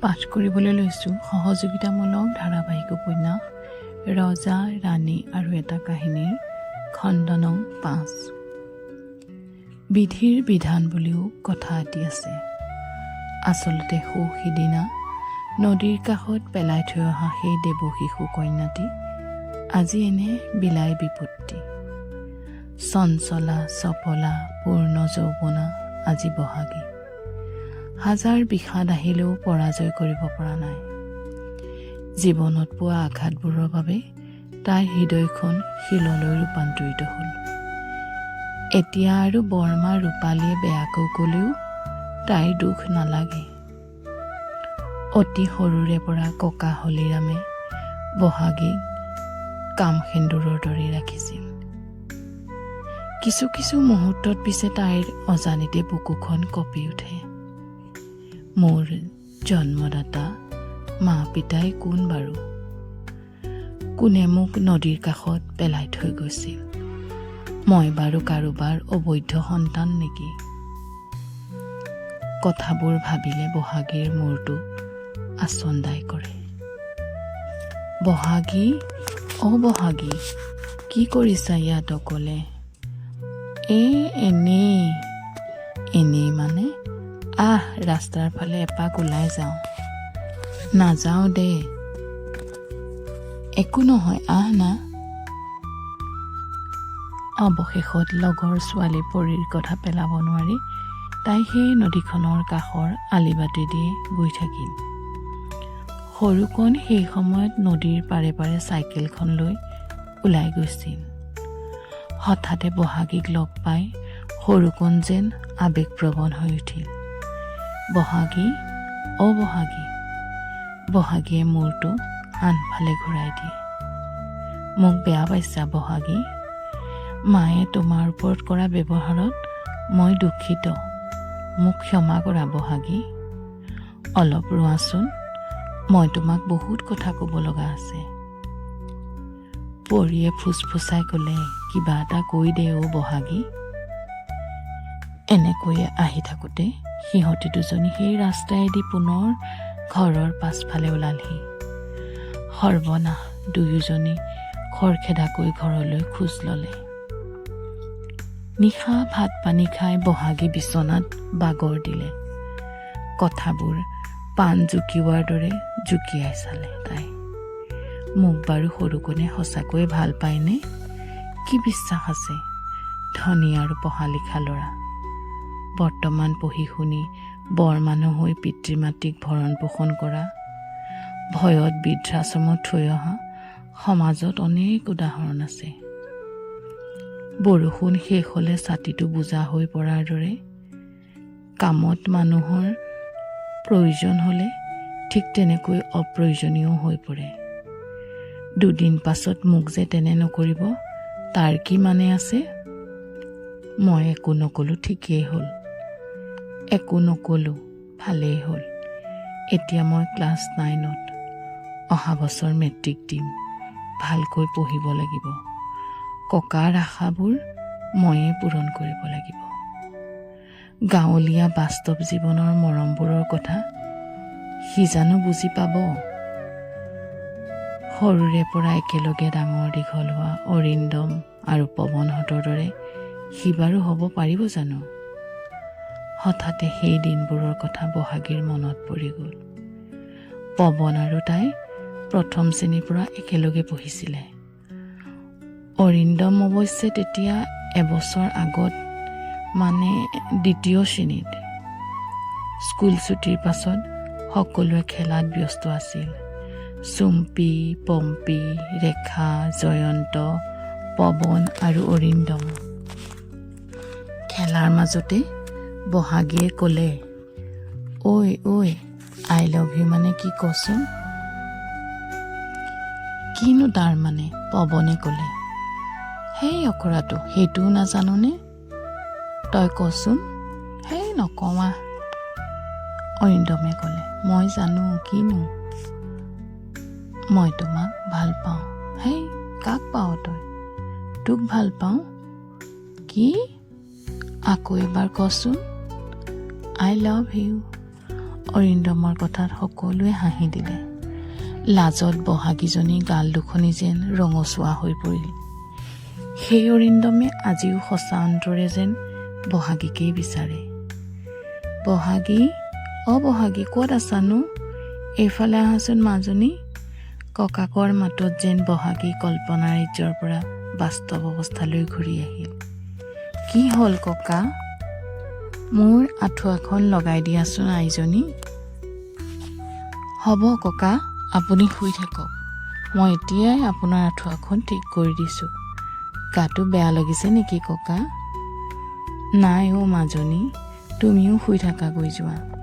পাঠ কৰিবলৈ লৈছোঁ সহযোগিতামূলক ধাৰাবাহিক উপন্যাস ৰজা ৰাণী আৰু এটা কাহিনীৰ খণ্ড নং 5। বিধিৰ বিধান বুলিও কথা এটি আছে। আচলতে সিদিনা নদীৰ কাষত পেলাই থৈ অহা সেই দেৱশিশু কন্যাটি আজি এনে বিলাই বিপত্তি। চঞ্চলা চপলা পূৰ্ণ যৌৱনা আজি বহাগী। হাজাৰ বিষাদ আহিলেও পৰাজয় কৰিব পৰা নাই। জীৱনত পোৱা আঘাতবোৰৰ বাবে তাইৰ হৃদয়খন শিললৈ ৰূপান্তৰিত হ'ল। এতিয়া আৰু বৰমা ৰূপালীয়ে বেয়াকৈ ক'লেও তাইৰ দুখ নালাগে। অতি সৰুৰে পৰা ককা হলিৰামে বহাগীক কামসেন্দুৰৰ দৰে ৰাখিছিল। কিছু কিছু মুহূৰ্তত পিছে তাইৰ অজানিতে বুকুখন কঁপি উঠে। মোৰ জন্মদাতা মা পিতাই কোন বাৰু? কোনে মোক নদীৰ কাষত পেলাই থৈ গৈছিল? মই বাৰু কাৰোবাৰ অবৈধ সন্তান নেকি? কথাবোৰ ভাবিলে বহাগীৰ মূৰটো আচন্দাই কৰে। বহাগী, অ বহাগী, কি কৰিছা ইয়াত অকলে? এনেই মানে ৰাস্তাৰ ফালে এপাক ওলাই যাওঁ। নাযাওঁ দে। একো নহয়, না। অৱশেষত লগৰ ছোৱালী পৰীৰ কথা পেলাব নোৱাৰি তাই সেই নদীখনৰ কাষৰ আলিবাটেদি গৈ থাকিল। সৰুকণ সেই সময়ত নদীৰ পাৰে পাৰে চাইকেলখন লৈ ওলাই গৈছিল। হঠাতে বহাগীক লগ পাই সৰুকণ যেন আৱেগপ্ৰৱণ হৈ উঠিল। বহাগী, অ বহাগী। বহাগীয়ে মূৰটো আনফালে ঘূৰাই দিয়ে। মোক বেয়া পাইছা বহাগী? মায়ে তোমাৰ ওপৰত কৰা ব্যৱহাৰত মই দুখিত। মোক ক্ষমা কৰা বহাগী। অলপ ৰোৱাচোন, মই তোমাক বহুত কথা ক'ব লগা আছে। পৰীয়ে ফুচফুচাই ক'লে, কিবা এটা কৈ দে অ বহাগী। এনেকৈয়ে আহি থাকোঁতে সিহঁতি দুজনী সেই ৰাস্তাইদি পুনৰ ঘৰৰ পাছফালে ওলালহি। সৰ্বনাশ, দুয়োজনী খৰখেদাকৈ ঘৰলৈ খোজ ল'লে। নিশা ভাত পানী খাই বহাগী বিচনাত বাগৰ দিলে। কথাবোৰ পাণ জুকিওৱাৰ দৰে জুকিয়াই চালে তাই। মোক বাৰু সৰুকণে সঁচাকৈয়ে ভাল পায়নে? কি বিশ্বাস আছে? ধনী আৰু পঢ়া লিখা ল'ৰা। বৰ্তমান পঢ়ি শুনি বৰ মানুহ হৈ পিতৃ মাতৃক ভৰণ পোষণ কৰা, ভয়ত বৃদ্ধাশ্ৰমত থৈ অহা সমাজত অনেক উদাহৰণ আছে। বৰষুণ শেষ হ'লে ছাতিটো বোজা হৈ পৰাৰ দৰে কামত মানুহৰ প্ৰয়োজন হ'লে ঠিক তেনেকৈ অপ্ৰয়োজনীয় হৈ পৰে। দুদিন পাছত মোক যে তেনে নকৰিব তাৰ কি মানে আছে? মই একো নক'লোঁ, ঠিকেই হ'ল। একো নক'লোঁ, ভালেই হ'ল। এতিয়া মই ক্লাছ 9ত। অহা বছৰ মেট্ৰিক দিম। ভালকৈ পঢ়িব লাগিব। ককাৰ আশাবোৰ ময়ে পূৰণ কৰিব লাগিব। গাঁৱলীয়া বাস্তৱ জীৱনৰ মৰমবোৰৰ কথা সি জানো বুজি পাব? সৰুৰে পৰা একেলগে ডাঙৰ দীঘল হোৱা অৰিন্দম আৰু পৱনহঁতৰ দৰে সি বাৰু হ'ব পাৰিব জানো? হঠাতে সেই দিনবোৰৰ কথা বহাগীৰ মনত পৰি গ'ল। পৱন আৰু তাই প্ৰথম শ্ৰেণীৰ পৰা একেলগে পঢ়িছিলে। অৰিন্দম অৱশ্যে তেতিয়া এবছৰ আগত, মানে 2য় শ্ৰেণীত। স্কুল ছুটিৰ পাছত সকলোৱে খেলাত ব্যস্ত আছিল। চুম্পী, পম্পী, ৰেখা, জয়ন্ত, পৱন আৰু অৰিন্দম। খেলাৰ মাজতে বহাগীয়ে ক'লে, ঐ আই লাভ ইউ মানে কি কচোন? কিনো তাৰ মানে? পৱনে ক'লে। সেই অকৰাটো, সেইটোও নাজানোনে? তই কচোন। সেই নকওঁ। অৰিন্দমে ক'লে, মই জানো, কিনো? মই তোমাক ভাল পাওঁ। সেই কাক পাওঁ তই? তোক ভাল পাওঁ। কি? আকৌ এবাৰ কচোন। I love you. অৰিন্দমৰ কথাত সকলোৱে হাঁহি দিলে। লাজত বহাগীজনী গাল দুখনি যেন ৰঙচুৱা হৈ পৰিল। সেই অৰিন্দমে আজিও সঁচা অন্তৰে যেন বহাগীকেই বিচাৰে। বহাগী, বহাগী ক'ত আছানো? এইফালে আহাচোন মাজনী। ককাকৰ মাতত যেন বহাগী কল্পনা ৰাজ্যৰ পৰা বাস্তৱ অৱস্থালৈ ঘূৰি আহিল। কি হ'ল ককা? মোৰ আঁঠুৱাখন লগাই দিয়াচোন আইজনী। হ'ব ককা, আপুনি শুই থাকক, মই এতিয়াই আপোনাৰ আঁঠুৱাখন ঠিক কৰি দিছোঁ। গাটো বেয়া লাগিছে নেকি ককা? নাই মাজনী, তুমিও শুই থাকাগৈ যোৱা।